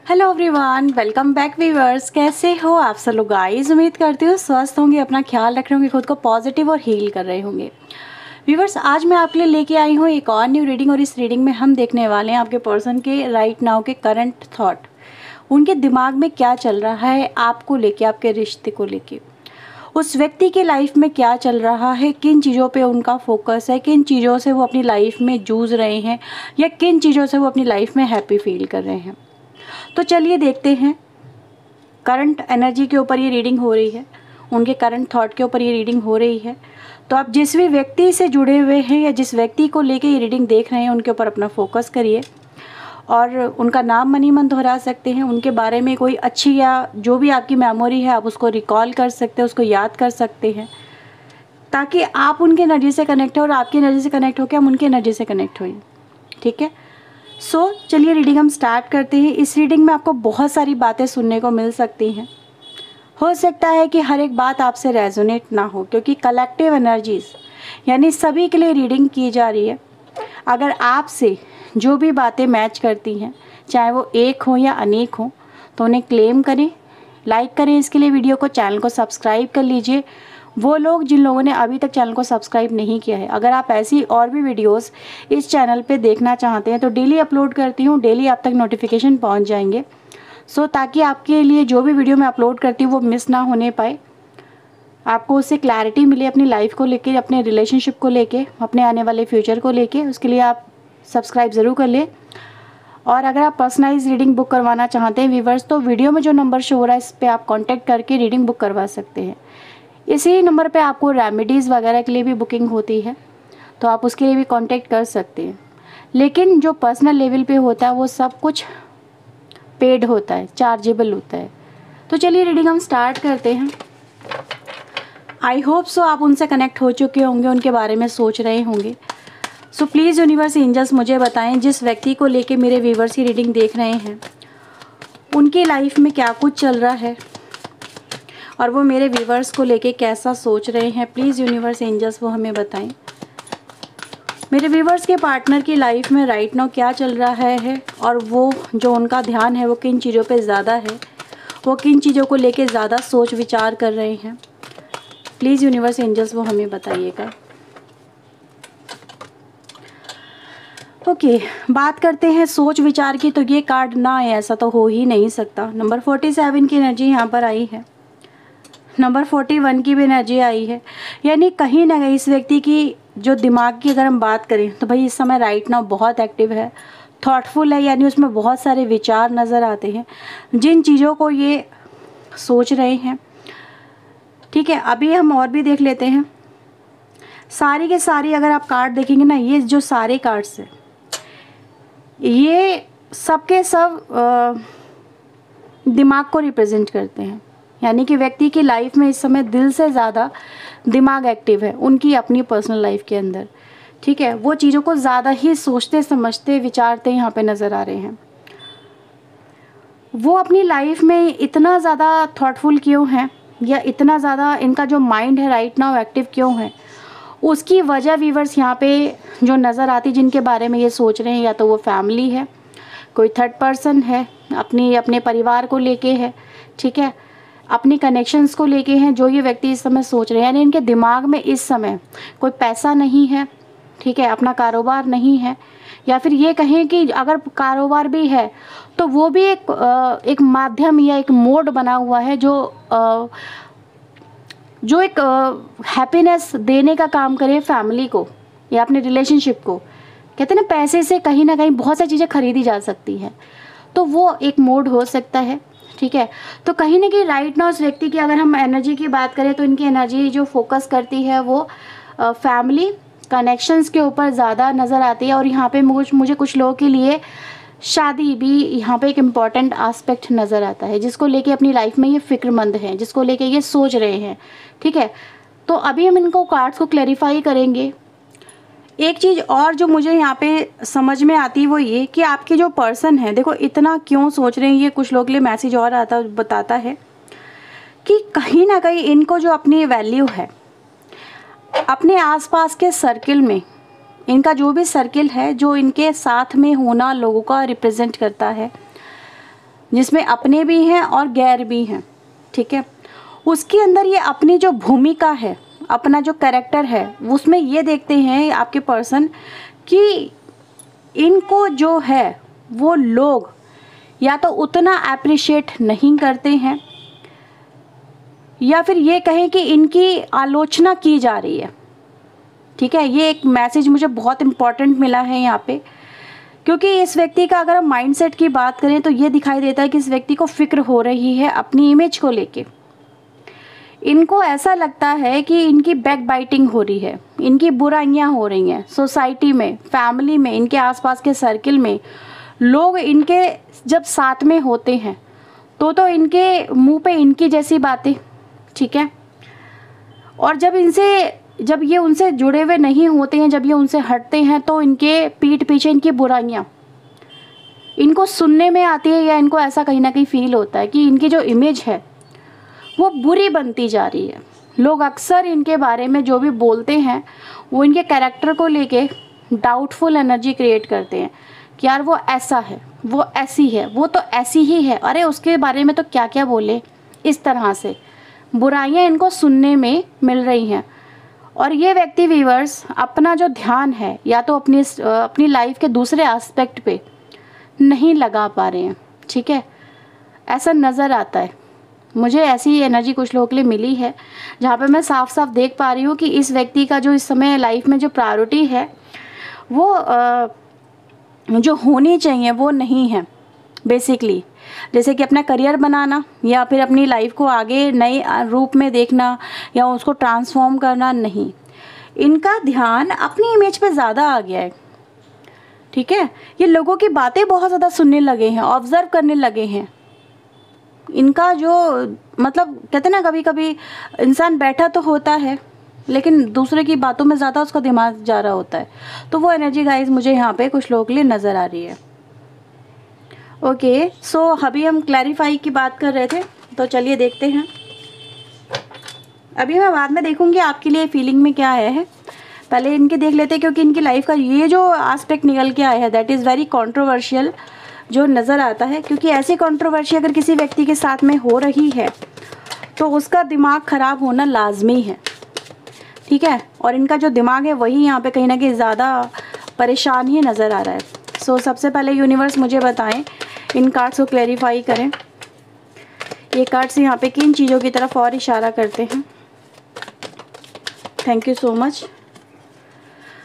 Hello everyone, welcome back viewers. कैसे हो आप सब लोग गाइस? उम्मीद करती हूँ स्वस्थ होंगे, अपना ख्याल रख रहे होंगे, खुद को पॉजिटिव और हील कर रहे होंगे। व्यूअर्स, आज मैं आपके लिए लेके आई हूँ एक और न्यू रीडिंग और इस रीडिंग में हम देखने वाले हैं आपके पर्सन के राइट नाउ के करंट थॉट, उनके दिमाग में क्या चल रहा है आपको लेके, आपके रिश्ते को लेके, उस व्यक्ति के लाइफ में क्या चल रहा है, किन चीज़ों पे उनका फोकस है, किन चीज़ों से वो अपनी लाइफ में जूझ रहे हैं या किन चीज़ों से वो अपनी लाइफ में हैप्पी फील कर रहे हैं। तो चलिए देखते हैं। करंट एनर्जी के ऊपर ये रीडिंग हो रही है, उनके करंट थॉट के ऊपर ये रीडिंग हो रही है। तो आप जिस भी व्यक्ति से जुड़े हुए हैं या जिस व्यक्ति को लेके ये रीडिंग देख रहे हैं उनके ऊपर अपना फोकस करिए और उनका नाम मनी मन दोहरा सकते हैं। उनके बारे में कोई अच्छी या जो भी आपकी मेमोरी है आप उसको रिकॉल कर सकते हैं, उसको याद कर सकते हैं, ताकि आप उनके एनर्जी से कनेक्ट हो और आपकी एनर्जी से कनेक्ट होकर हम उनकी एनर्जी से कनेक्ट होइए। ठीक है, चलिए रीडिंग हम स्टार्ट करते हैं। इस रीडिंग में आपको बहुत सारी बातें सुनने को मिल सकती हैं। हो सकता है कि हर एक बात आपसे रेजोनेट ना हो, क्योंकि कलेक्टिव एनर्जीज यानी सभी के लिए रीडिंग की जा रही है। अगर आपसे जो भी बातें मैच करती हैं, चाहे वो एक हो या अनेक हो, तो उन्हें क्लेम करें, लाइक करें इसके लिए वीडियो को, चैनल को सब्सक्राइब कर लीजिए। वो लोग जिन लोगों ने अभी तक चैनल को सब्सक्राइब नहीं किया है, अगर आप ऐसी और भी वीडियोस इस चैनल पे देखना चाहते हैं तो डेली अपलोड करती हूँ, डेली आप तक नोटिफिकेशन पहुँच जाएंगे। ताकि आपके लिए जो भी वीडियो मैं अपलोड करती हूँ वो मिस ना होने पाए, आपको उससे क्लैरिटी मिले अपनी लाइफ को लेके, अपने रिलेशनशिप को लेके, अपने आने वाले फ्यूचर को लेके। उसके लिए आप सब्सक्राइब ज़रूर कर लें। और अगर आप पर्सनलाइज रीडिंग बुक करवाना चाहते हैं व्यूवर्स, तो वीडियो में जो नंबर शो हो रहा है इस पर आप कॉन्टैक्ट करके रीडिंग बुक करवा सकते हैं। इसी नंबर पे आपको रेमेडीज़ वगैरह के लिए भी बुकिंग होती है, तो आप उसके लिए भी कांटेक्ट कर सकते हैं। लेकिन जो पर्सनल लेवल पे होता है वो सब कुछ पेड होता है, चार्जेबल होता है। तो चलिए रीडिंग हम स्टार्ट करते हैं। आई होप सो आप उनसे कनेक्ट हो चुके होंगे, उनके बारे में सोच रहे होंगे। प्लीज़ यूनिवर्स एंजल्स मुझे बताएं, जिस व्यक्ति को लेके मेरे व्यूवर्स की रीडिंग देख रहे हैं उनकी लाइफ में क्या कुछ चल रहा है और वो मेरे व्यूवर्स को लेके कैसा सोच रहे हैं। प्लीज़ यूनिवर्स एंजल्स वो हमें बताएं। मेरे व्यूवर्स के पार्टनर की लाइफ में राइट नाउ क्या चल रहा है और वो जो उनका ध्यान है वो किन चीज़ों पे ज़्यादा है, वो किन चीज़ों को लेके ज़्यादा सोच विचार कर रहे हैं। प्लीज़ यूनिवर्स एंजल्स वो हमें बताइएगा। ओके, बात करते हैं सोच विचार की। तो ये कार्ड ना आए ऐसा तो हो ही नहीं सकता। नंबर 47 की एनर्जी यहाँ पर आई है, नंबर 41 की भी एनर्जी आई है। यानी कहीं ना कहीं इस व्यक्ति की जो दिमाग की अगर हम बात करें तो भाई इस समय राइट नाउ बहुत एक्टिव है, थॉटफुल है, यानी उसमें बहुत सारे विचार नज़र आते हैं जिन चीज़ों को ये सोच रहे हैं। ठीक है, अभी हम और भी देख लेते हैं। सारी के सारी अगर आप कार्ड देखेंगे ना, ये जो सारे कार्ड्स हैं ये सबके सब दिमाग को रिप्रेजेंट करते हैं। यानी कि व्यक्ति की लाइफ में इस समय दिल से ज़्यादा दिमाग एक्टिव है उनकी अपनी पर्सनल लाइफ के अंदर। ठीक है, वो चीज़ों को ज़्यादा ही सोचते समझते विचारते यहाँ पे नज़र आ रहे हैं। वो अपनी लाइफ में इतना ज़्यादा थॉटफुल क्यों हैं या इतना ज़्यादा इनका जो माइंड है राइट नाउ एक्टिव क्यों है, उसकी वजह व्यूवर्स यहाँ पे जो नज़र आती, जिनके बारे में ये सोच रहे हैं, या तो वो फैमिली है, कोई थर्ड पर्सन है, अपने परिवार को लेके है, ठीक है, अपनी कनेक्शंस को लेके हैं जो ये व्यक्ति इस समय सोच रहे हैं। यानी इनके दिमाग में इस समय कोई पैसा नहीं है, ठीक है, अपना कारोबार नहीं है, या फिर ये कहें कि अगर कारोबार भी है तो वो भी एक माध्यम या एक मोड बना हुआ है जो एक हैप्पीनेस देने का काम करे फैमिली को या अपने रिलेशनशिप को। कहते हैं ना, पैसे से कहीं ना कहीं बहुत सारी चीज़ें खरीदी जा सकती हैं, तो वो एक मोड हो सकता है। ठीक है, तो कहीं ना कहीं राइट नाउ उस व्यक्ति की अगर हम एनर्जी की बात करें तो इनकी एनर्जी जो फोकस करती है वो फैमिली कनेक्शंस के ऊपर ज़्यादा नज़र आती है। और यहाँ पे मुझे कुछ लोगों के लिए शादी भी यहाँ पे एक इम्पॉर्टेंट आस्पेक्ट नज़र आता है, जिसको लेके अपनी लाइफ में ये फिक्रमंद हैं, जिसको लेके ये सोच रहे हैं। ठीक है, तो अभी हम इनको कार्ड्स को क्लैरिफाई करेंगे। एक चीज़ और जो मुझे यहाँ पे समझ में आती है वो ये कि आपके जो पर्सन है, देखो इतना क्यों सोच रहे हैं, ये कुछ लोग के लिए मैसेज और आता बताता है कि कहीं ना कहीं इनको जो अपनी वैल्यू है अपने आसपास के सर्किल में, इनका जो भी सर्किल है जो इनके साथ में होना लोगों का रिप्रेजेंट करता है, जिसमें अपने भी हैं और गैर भी हैं, ठीक है। उसके अंदर ये अपनी जो भूमिका है, अपना जो कैरेक्टर है, उसमें ये देखते हैं आपके पर्सन कि इनको जो है वो लोग या तो उतना अप्रिशिएट नहीं करते हैं, या फिर ये कहें कि इनकी आलोचना की जा रही है, ठीक है। ये एक मैसेज मुझे बहुत इम्पॉर्टेंट मिला है यहाँ पे, क्योंकि इस व्यक्ति का अगर हम माइंडसेट की बात करें तो ये दिखाई देता है कि इस व्यक्ति को फिक्र हो रही है अपनी इमेज को लेके। इनको ऐसा लगता है कि इनकी बैक बाइटिंग हो रही है, इनकी बुराइयां हो रही हैं सोसाइटी में, फैमिली में, इनके आसपास के सर्किल में। लोग इनके जब साथ में होते हैं तो इनके मुंह पे इनकी जैसी बातें, ठीक है। और जब ये उनसे जुड़े हुए नहीं होते हैं, जब ये उनसे हटते हैं, तो इनके पीठ पीछे इनकी बुराइयां इनको सुनने में आती है, या इनको ऐसा कहीं ना कहीं फील होता है कि इनकी जो इमेज है वो बुरी बनती जा रही है। लोग अक्सर इनके बारे में जो भी बोलते हैं वो इनके कैरेक्टर को लेके डाउटफुल एनर्जी क्रिएट करते हैं कि यार वो ऐसा है, वो ऐसी है, वो तो ऐसी ही है, अरे उसके बारे में तो क्या क्या बोले। इस तरह से बुराइयां इनको सुनने में मिल रही हैं। और ये व्यक्ति व्यूअर्स अपना जो ध्यान है या तो अपनी लाइफ के दूसरे एस्पेक्ट पे नहीं लगा पा रहे हैं, ठीक है। ऐसा नज़र आता है मुझे, ऐसी एनर्जी कुछ लोगों के लिए मिली है, जहाँ पे मैं साफ साफ देख पा रही हूँ कि इस व्यक्ति का जो इस समय लाइफ में जो प्रायोरिटी है वो जो होनी चाहिए वो नहीं है बेसिकली। जैसे कि अपना करियर बनाना या फिर अपनी लाइफ को आगे नए रूप में देखना या उसको ट्रांसफॉर्म करना, नहीं, इनका ध्यान अपनी इमेज पे ज़्यादा आ गया है, ठीक है। ये लोगों की बातें बहुत ज़्यादा सुनने लगे हैं, ऑब्जर्व करने लगे हैं। इनका जो मतलब कहते हैं ना, कभी कभी इंसान बैठा तो होता है लेकिन दूसरे की बातों में ज़्यादा उसका दिमाग जा रहा होता है। तो वो एनर्जी गाइस मुझे यहाँ पे कुछ लोगों के लिए नज़र आ रही है। ओके, सो अभी हम क्लैरिफाई की बात कर रहे थे, तो चलिए देखते हैं। अभी मैं बाद में देखूंगी आपके लिए फीलिंग में क्या आया है, पहले इनके देख लेते हैं, क्योंकि इनकी लाइफ का ये जो एस्पेक्ट निकल के आया है दैट इज़ वेरी कंट्रोवर्शियल जो नज़र आता है। क्योंकि ऐसी कंट्रोवर्सी अगर किसी व्यक्ति के साथ में हो रही है तो उसका दिमाग ख़राब होना लाजमी है, ठीक है। और इनका जो दिमाग है वही यहाँ पे कहीं ना कहीं ज़्यादा परेशान ही नज़र आ रहा है। सो सबसे पहले यूनिवर्स मुझे बताएं, इन कार्ड्स को क्लैरिफाई करें, ये कार्ड्स यहाँ पे किन चीज़ों की तरफ और इशारा करते हैं। Thank you so much.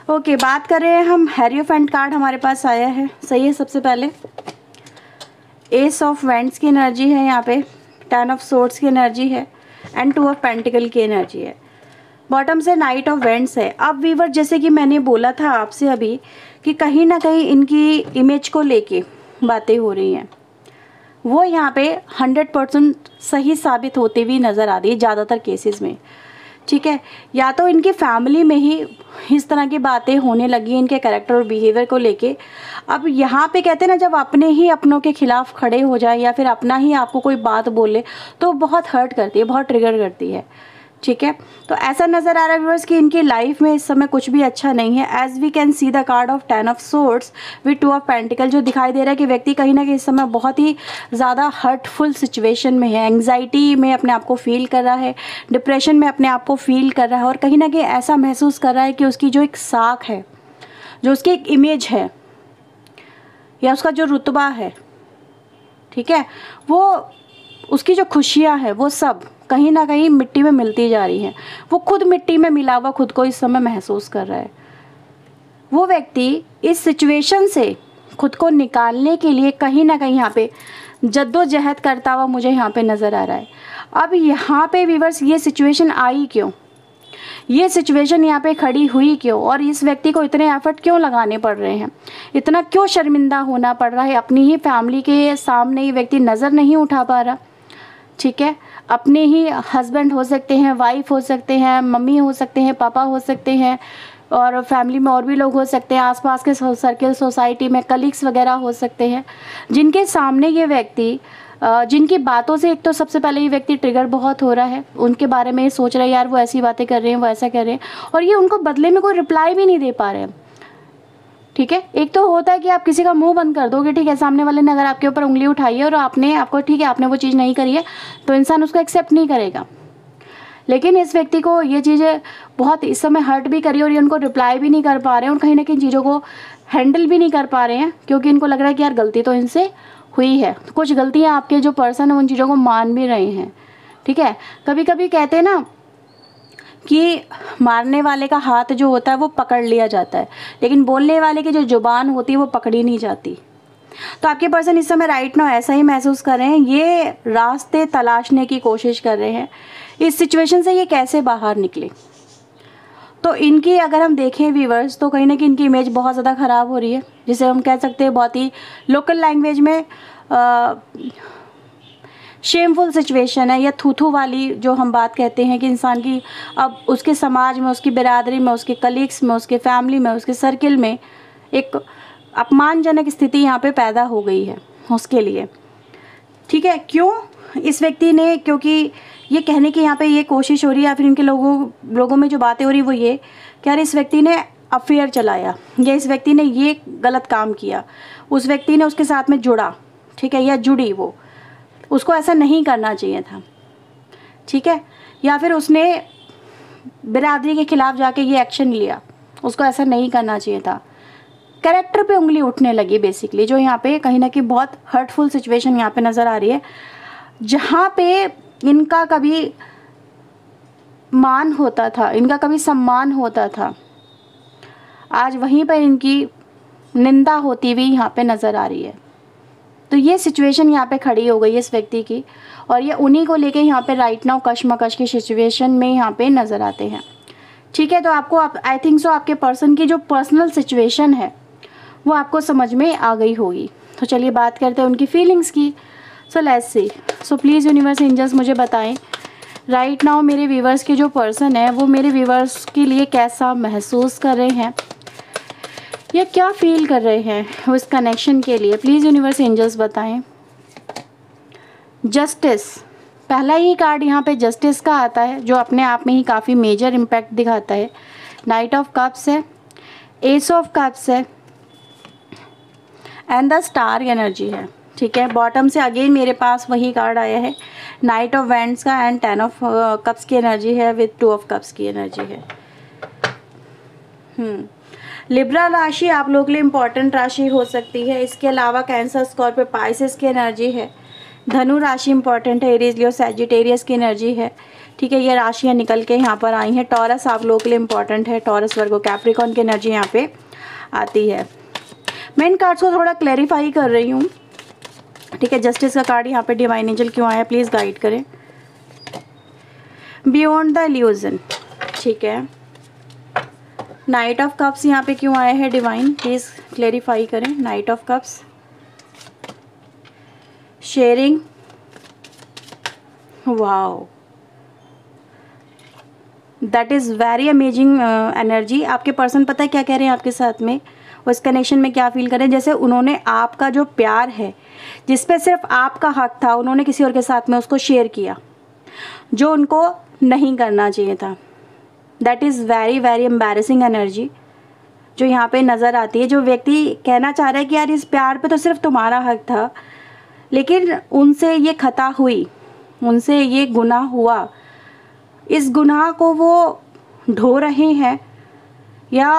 Okay, बात कर रहे हैं हम, हेरियोफेंट कार्ड हमारे पास आया है, सही है। सबसे पहले एस ऑफ वैंड्स की एनर्जी है यहाँ पे, 10 ऑफ सोर्ड्स की एनर्जी है एंड 2 ऑफ पेंटिकल की एनर्जी है। बॉटम से नाइट ऑफ वैंड्स है। अब वीवर, जैसे कि मैंने बोला था आपसे अभी कि कहीं ना कहीं इनकी इमेज को लेके बातें हो रही हैं, वो यहाँ पे 100% सही साबित होती हुई नज़र आ रही है ज़्यादातर केसेस में, ठीक है। या तो इनकी फैमिली में ही इस तरह की बातें होने लगी इनके कैरेक्टर और बिहेवियर को लेके। अब यहाँ पे कहते हैं ना, जब अपने ही अपनों के खिलाफ खड़े हो जाए या फिर अपना ही आपको कोई बात बोले तो बहुत हर्ट करती है, बहुत ट्रिगर करती है, ठीक है। तो ऐसा नज़र आ रहा है व्यूअर्स कि इनकी लाइफ में इस समय कुछ भी अच्छा नहीं है। As we can see the card of 10 of swords with 2 of pentacle, जो दिखाई दे रहा है कि व्यक्ति कहीं ना कहीं इस समय बहुत ही ज़्यादा हर्टफुल सिचुएशन में है, एंग्जाइटी में अपने आप को फील कर रहा है, डिप्रेशन में अपने आप को फील कर रहा है, और कहीं ना कहीं ऐसा महसूस कर रहा है कि उसकी जो एक साख है, जो उसकी एक इमेज है या उसका जो रुतबा है, ठीक है, वो उसकी जो खुशियाँ हैं वो सब कहीं ना कहीं मिट्टी में मिलती जा रही हैं। वो खुद मिट्टी में मिला हुआ खुद को इस समय महसूस कर रहा है। वो व्यक्ति इस सिचुएशन से खुद को निकालने के लिए कहीं ना कहीं यहाँ पे जद्दोजहद करता हुआ मुझे यहाँ पे नज़र आ रहा है। अब यहाँ पे व्यूअर्स ये सिचुएशन आई क्यों, ये सिचुएशन यहाँ पे खड़ी हुई क्यों, और इस व्यक्ति को इतने एफर्ट क्यों लगाने पड़ रहे हैं, इतना क्यों शर्मिंदा होना पड़ रहा है, अपनी ही फैमिली के सामने ये व्यक्ति नज़र नहीं उठा पा रहा, ठीक है। अपने ही हस्बैंड हो सकते हैं, वाइफ हो सकते हैं, मम्मी हो सकते हैं, पापा हो सकते हैं, और फैमिली में और भी लोग हो सकते हैं, आसपास के सर्किल, सोसाइटी में कलीग्स वगैरह हो सकते हैं, जिनके सामने ये व्यक्ति जिनकी बातों से एक तो सबसे पहले ये व्यक्ति ट्रिगर बहुत हो रहा है, उनके बारे में ये सोच रहा है यार वो ऐसी बातें कर रहे हैं, वो ऐसा कर रहे हैं, और ये उनको बदले में कोई रिप्लाई भी नहीं दे पा रहे हैं। ठीक है, एक तो होता है कि आप किसी का मुंह बंद कर दोगे, ठीक है, सामने वाले ने अगर आपके ऊपर उंगली उठाई है और आपको ठीक है आपने वो चीज़ नहीं करी है तो इंसान उसको एक्सेप्ट नहीं करेगा। लेकिन इस व्यक्ति को ये चीज़ें बहुत इस समय हर्ट भी करी और ये उनको रिप्लाई भी नहीं कर पा रहे हैं और कहीं ना कहीं चीज़ों को हैंडल भी नहीं कर पा रहे हैं, क्योंकि इनको लग रहा है कि यार गलती तो इनसे हुई है। कुछ गलतियाँ आपके जो पर्सन है उन चीज़ों को मान भी रहे हैं, ठीक है। कभी कभी कहते हैं ना कि मारने वाले का हाथ जो होता है वो पकड़ लिया जाता है, लेकिन बोलने वाले की जो जुबान होती है वो पकड़ी नहीं जाती। तो आपके पर्सन इस समय राइट नाउ ऐसा ही महसूस कर रहे हैं, ये रास्ते तलाशने की कोशिश कर रहे हैं इस सिचुएशन से ये कैसे बाहर निकले। तो इनकी अगर हम देखें व्यूअर्स तो कहीं ना कहीं इनकी इमेज बहुत ज़्यादा ख़राब हो रही है, जिसे हम कह सकते हैं बहुत ही लोकल लैंग्वेज में शेमफुल सिचुएशन है या थूथू वाली जो हम बात कहते हैं कि इंसान की अब उसके समाज में, उसकी बिरादरी में, उसके कलीग्स में, उसके फैमिली में, उसके सर्किल में एक अपमानजनक स्थिति यहाँ पे पैदा हो गई है उसके लिए, ठीक है। क्यों? इस व्यक्ति ने, क्योंकि ये कहने की यहाँ पे ये कोशिश हो रही है या फिर इनके लोगों में जो बातें हो रही वो ये कि यार इस व्यक्ति ने अफेयर चलाया या इस व्यक्ति ने ये गलत काम किया, उस व्यक्ति ने उसके साथ में जुड़ा, ठीक है, या जुड़ी, वो उसको ऐसा नहीं करना चाहिए था, ठीक है, या फिर उसने बिरादरी के खिलाफ जाके ये एक्शन लिया, उसको ऐसा नहीं करना चाहिए था। कैरेक्टर पे उंगली उठने लगी बेसिकली, जो यहाँ पे कहीं ना कहीं बहुत हर्टफुल सिचुएशन यहाँ पे नज़र आ रही है, जहाँ पे इनका कभी मान होता था, इनका कभी सम्मान होता था, आज वहीं पर इनकी निंदा होती हुई यहाँ पे नज़र आ रही है। तो ये सिचुएशन यहाँ पे खड़ी हो गई है इस व्यक्ति की और ये उन्हीं को लेके यहाँ पे राइट नाउ कश्मकश की सिचुएशन में यहाँ पे नज़र आते हैं, ठीक है। तो आपको आई थिंक सो आपके पर्सन की जो पर्सनल सिचुएशन है वो आपको समझ में आ गई होगी। तो चलिए बात करते हैं उनकी फीलिंग्स की। So let's see, so please universe angels मुझे बताएं राइट नाउ मेरे व्यूवर्स के जो पर्सन है वो मेरे व्यूवर्स के लिए कैसा महसूस कर रहे हैं या क्या फील कर रहे हैं उस कनेक्शन के लिए। प्लीज़ यूनिवर्स एंजल्स बताएं। जस्टिस, पहला ही कार्ड यहाँ पे जस्टिस का आता है जो अपने आप में ही काफ़ी मेजर इम्पैक्ट दिखाता है। नाइट ऑफ कप्स है, एस ऑफ कप्स है एंड द स्टार एनर्जी है, ठीक है। बॉटम से अगेन मेरे पास वही कार्ड आया है, नाइट ऑफ वैंड्स का एंड 10 ऑफ कप्स की एनर्जी है विद 2 ऑफ कप्स की एनर्जी है। लिब्रा राशि आप लोगों के लिए इम्पॉर्टेंट राशि हो सकती है। इसके अलावा कैंसर, स्कॉर्पियो, पाइसेस की एनर्जी है। धनु राशि इंपॉर्टेंट है, एरीज, लियो, सैजिटेरियस की एनर्जी है, ठीक है। ये राशियाँ निकल के यहाँ पर आई हैं। टॉरस आप लोगों के लिए इम्पॉर्टेंट है, टॉरस, वर्गो, कैप्रिकॉन की एनर्जी यहाँ पे आती है। मैं इन कार्ड्स को थोड़ा क्लैरिफाई कर रही हूँ, ठीक है। जस्टिस का कार्ड यहाँ पे डिवाइन एंजल क्यों आया, प्लीज़ गाइड करें। बियॉन्ड द इल्यूजन, ठीक है। नाइट ऑफ कप्स यहाँ पे क्यों आया है डिवाइन, प्लीज़ क्लैरिफाई करें। Night of cups, sharing, wow, that is very amazing energy. आपके पर्सन पता है क्या कह रहे हैं आपके साथ में, उस कनेक्शन में क्या फील करें, जैसे उन्होंने आपका जो प्यार है जिस पे सिर्फ आपका हक था, उन्होंने किसी और के साथ में उसको शेयर किया जो उनको नहीं करना चाहिए था। That is very very embarrassing energy जो यहाँ पे नज़र आती है। जो व्यक्ति कहना चाह रहा है कि यार इस प्यार पे तो सिर्फ तुम्हारा हक था, लेकिन उनसे ये खता हुई, उनसे ये गुनाह हुआ, इस गुनाह को वो ढो रहे हैं या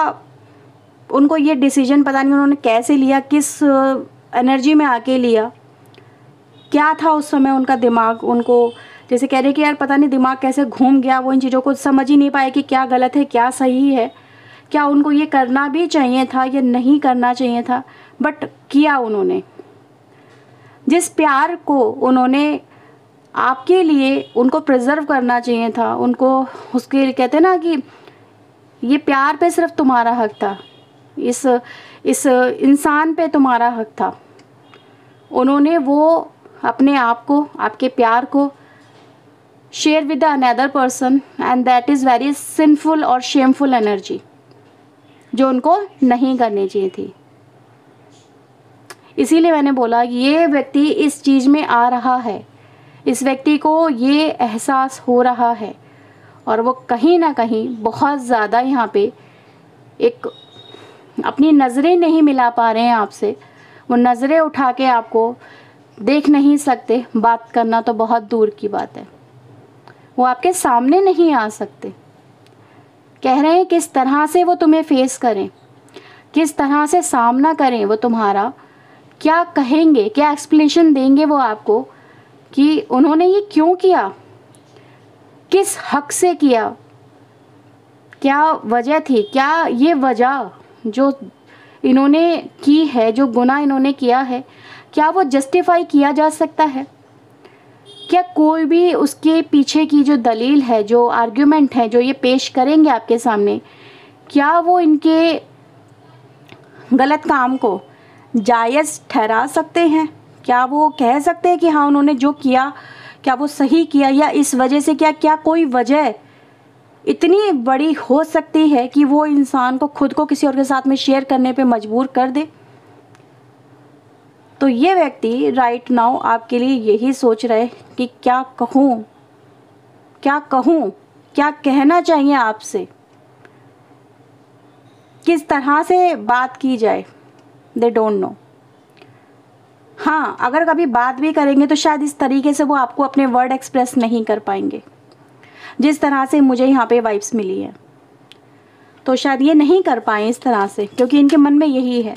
उनको ये डिसीजन पता नहीं उन्होंने कैसे लिया, किस एनर्जी में आके लिया, क्या था उस समय उनका दिमाग, उनको जैसे कह रहे कि यार पता नहीं दिमाग कैसे घूम गया, वो इन चीज़ों को समझ ही नहीं पाए कि क्या गलत है क्या सही है, क्या उनको ये करना भी चाहिए था या नहीं करना चाहिए था, बट किया उन्होंने। जिस प्यार को उन्होंने आपके लिए उनको प्रिजर्व करना चाहिए था, उनको उसके कहते हैं ना कि ये प्यार पे सिर्फ तुम्हारा हक था, इस इंसान पे तुम्हारा हक था, उन्होंने वो अपने आप को, आपके प्यार को share with another person and that is very sinful और शेमफुल एनर्जी जो उनको नहीं करनी चाहिए थी। इसीलिए मैंने बोला ये व्यक्ति इस चीज़ में आ रहा है, इस व्यक्ति को ये एहसास हो रहा है और वो कहीं ना कहीं बहुत ज़्यादा यहाँ पे एक अपनी नज़रें नहीं मिला पा रहे हैं आपसे, वो नज़रें उठा के आपको देख नहीं सकते, बात करना तो बहुत दूर की बात है, वो आपके सामने नहीं आ सकते। कह रहे हैं किस तरह से वो तुम्हें फेस करें, किस तरह से सामना करें, वो तुम्हारा क्या कहेंगे, क्या एक्सप्लेनेशन देंगे वो आपको कि उन्होंने ये क्यों किया, किस हक से किया, क्या वजह थी, क्या ये वजह जो इन्होंने की है, जो गुनाह इन्होंने किया है, क्या वो जस्टिफाई किया जा सकता है? क्या कोई भी उसके पीछे की जो दलील है, जो आर्ग्यूमेंट है, जो ये पेश करेंगे आपके सामने, क्या वो इनके गलत काम को जायज़ ठहरा सकते हैं? क्या वो कह सकते हैं कि हाँ उन्होंने जो किया क्या वो सही किया, या इस वजह से क्या कोई वजह इतनी बड़ी हो सकती है कि वो इंसान को खुद को किसी और के साथ में शेयर करने पे मजबूर कर दे? तो ये व्यक्ति राइट नाउ आपके लिए यही सोच रहे कि क्या कहूँ, क्या कहूँ, क्या कहना चाहिए आपसे, किस तरह से बात की जाए, दे डोंट नो। हाँ, अगर कभी बात भी करेंगे तो शायद इस तरीके से वो आपको अपने वर्ड एक्सप्रेस नहीं कर पाएंगे जिस तरह से मुझे यहाँ पे वाइब्स मिली है, तो शायद ये नहीं कर पाए इस तरह से, क्योंकि इनके मन में यही है।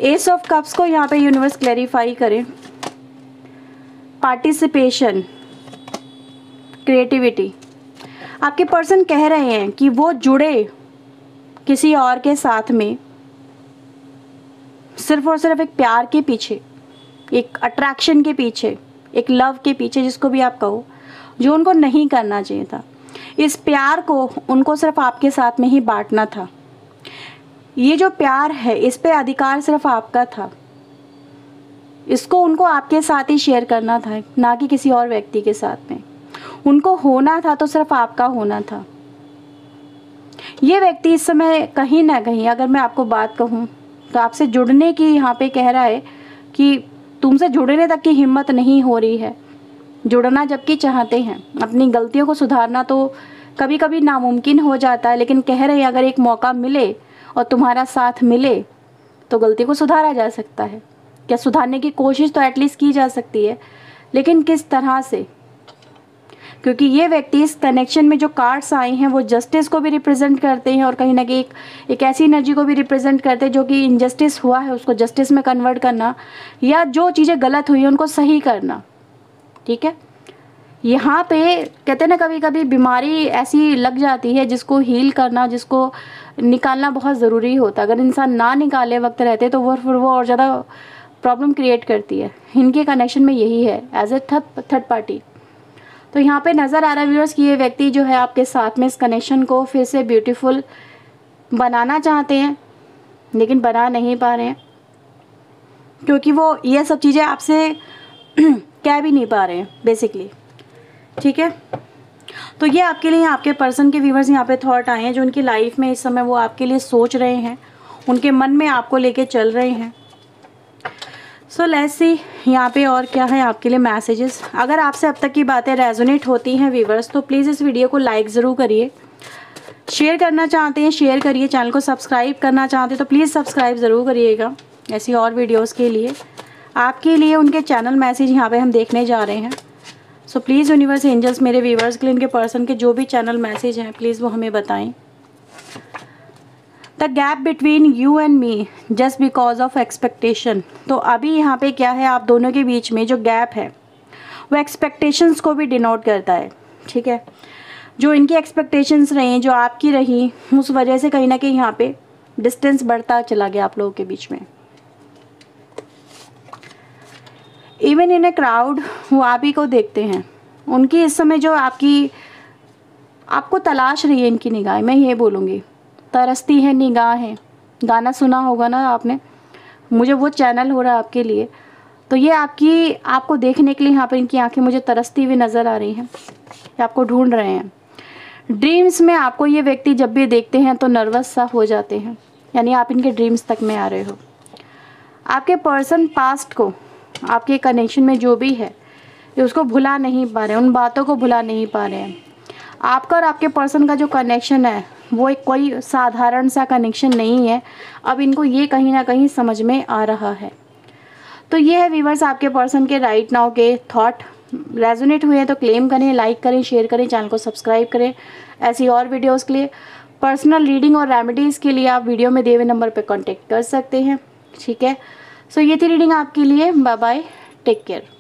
एस ऑफ कप्स को यहाँ पे यूनिवर्स क्लैरिफाई करें। पार्टिसिपेशन, क्रिएटिविटी, आपके पर्सन कह रहे हैं कि वो जुड़े किसी और के साथ में सिर्फ और सिर्फ एक प्यार के पीछे, एक अट्रैक्शन के पीछे, एक लव के पीछे, जिसको भी आप कहो, जो उनको नहीं करना चाहिए था। इस प्यार को उनको सिर्फ आपके साथ में ही बांटना था। ये जो प्यार है इस पे अधिकार सिर्फ आपका था, इसको उनको आपके साथ ही शेयर करना था, ना कि किसी और व्यक्ति के साथ में। उनको होना था तो सिर्फ आपका होना था। ये व्यक्ति इस समय कहीं ना कहीं, अगर मैं आपको बात कहूँ तो आपसे जुड़ने की यहाँ पे कह रहा है कि तुमसे जुड़ने तक की हिम्मत नहीं हो रही है, जुड़ना जबकि चाहते हैं। अपनी गलतियों को सुधारना तो कभी कभी नामुमकिन हो जाता है, लेकिन कह रहे हैं अगर एक मौका मिले और तुम्हारा साथ मिले तो गलती को सुधारा जा सकता है। क्या सुधारने की कोशिश तो एटलीस्ट की जा सकती है, लेकिन किस तरह से? क्योंकि ये व्यक्ति इस कनेक्शन में जो कार्ड्स आए हैं वो जस्टिस को भी रिप्रेजेंट करते हैं और कहीं ना कहीं एक ऐसी एनर्जी को भी रिप्रेजेंट करते हैं जो कि इनजस्टिस हुआ है उसको जस्टिस में कन्वर्ट करना, या जो चीज़ें गलत हुई हैं उनको सही करना। ठीक है, यहाँ पे कहते हैं ना कभी कभी बीमारी ऐसी लग जाती है जिसको हील करना, जिसको निकालना बहुत ज़रूरी होता है। अगर इंसान ना निकाले वक्त रहते तो फिर वो और ज़्यादा प्रॉब्लम क्रिएट करती है। इनके कनेक्शन में यही है एज ए थर्ड पार्टी। तो यहाँ पे नज़र आ रहा है व्यूअर्स कि ये व्यक्ति जो है आपके साथ में इस कनेक्शन को फिर से ब्यूटीफुल बनाना चाहते हैं, लेकिन बना नहीं पा रहे हैं क्योंकि वो ये सब चीज़ें आपसे कह भी नहीं पा रहे हैं बेसिकली। ठीक है, तो ये आपके लिए, आपके पर्सन के व्यूअर्स यहाँ पे थॉट आए हैं जो उनकी लाइफ में इस समय वो आपके लिए सोच रहे हैं, उनके मन में आपको लेके चल रहे हैं। सो लेट्स सी यहाँ पे और क्या है आपके लिए मैसेजेस। अगर आपसे अब तक की बातें रेजोनेट होती हैं व्यूअर्स तो प्लीज़ इस वीडियो को लाइक ज़रूर करिए, शेयर करना चाहते हैं शेयर करिए, चैनल को सब्सक्राइब करना चाहते हैं तो प्लीज़ सब्सक्राइब ज़रूर करिएगा ऐसी और वीडियोस के लिए। आपके लिए उनके चैनल मैसेज यहाँ पे हम देखने जा रहे हैं। सो प्लीज़ यूनिवर्स एंजल्स मेरे व्यूअर्स के लिए उनके पर्सन के जो भी चैनल मैसेज हैं प्लीज़ वो हमें बताएं। The gap between you and me just because of expectation. तो अभी यहाँ पे क्या है, आप दोनों के बीच में जो गैप है वो एक्सपेक्टेशंस को भी डिनोट करता है। ठीक है, जो इनकी एक्सपेक्टेशंस रही, जो आपकी रही, उस वजह से कहीं ना कहीं यहाँ पे डिस्टेंस बढ़ता चला गया आप लोगों के बीच में। इवन इन ए क्राउड वो आप ही को देखते हैं, उनकी इस समय जो आपको तलाश रही है इनकी निगाह, मैं ये बोलूँगी तरसती है निगाहें। गाना सुना होगा ना आपने, मुझे वो चैनल हो रहा है आपके लिए। तो ये आपको देखने के लिए यहाँ पर इनकी आंखें मुझे तरसती हुई नज़र आ रही हैं, ये आपको ढूंढ रहे हैं। ड्रीम्स में आपको ये व्यक्ति जब भी देखते हैं तो नर्वस सा हो जाते हैं, यानी आप इनके ड्रीम्स तक में आ रहे हो। आपके पर्सन पास्ट को, आपके कनेक्शन में जो भी है ये उसको भुला नहीं पा रहे, उन बातों को भुला नहीं पा रहे हैं। आपका और आपके पर्सन का जो कनेक्शन है वो एक कोई साधारण सा कनेक्शन नहीं है। अब इनको ये कहीं ना कहीं समझ में आ रहा है। तो ये है व्यूअर्स आपके पर्सन के राइट नाउ के थॉट। रेजोनेट हुए हैं तो क्लेम करें, लाइक करें, शेयर करें, चैनल को सब्सक्राइब करें। ऐसी और वीडियोस के लिए, पर्सनल रीडिंग और रेमेडीज़ के लिए आप वीडियो में दिए हुए नंबर पर कॉन्टेक्ट कर सकते हैं। ठीक है, सो ये थी रीडिंग आपके लिए। Bye bye, take care.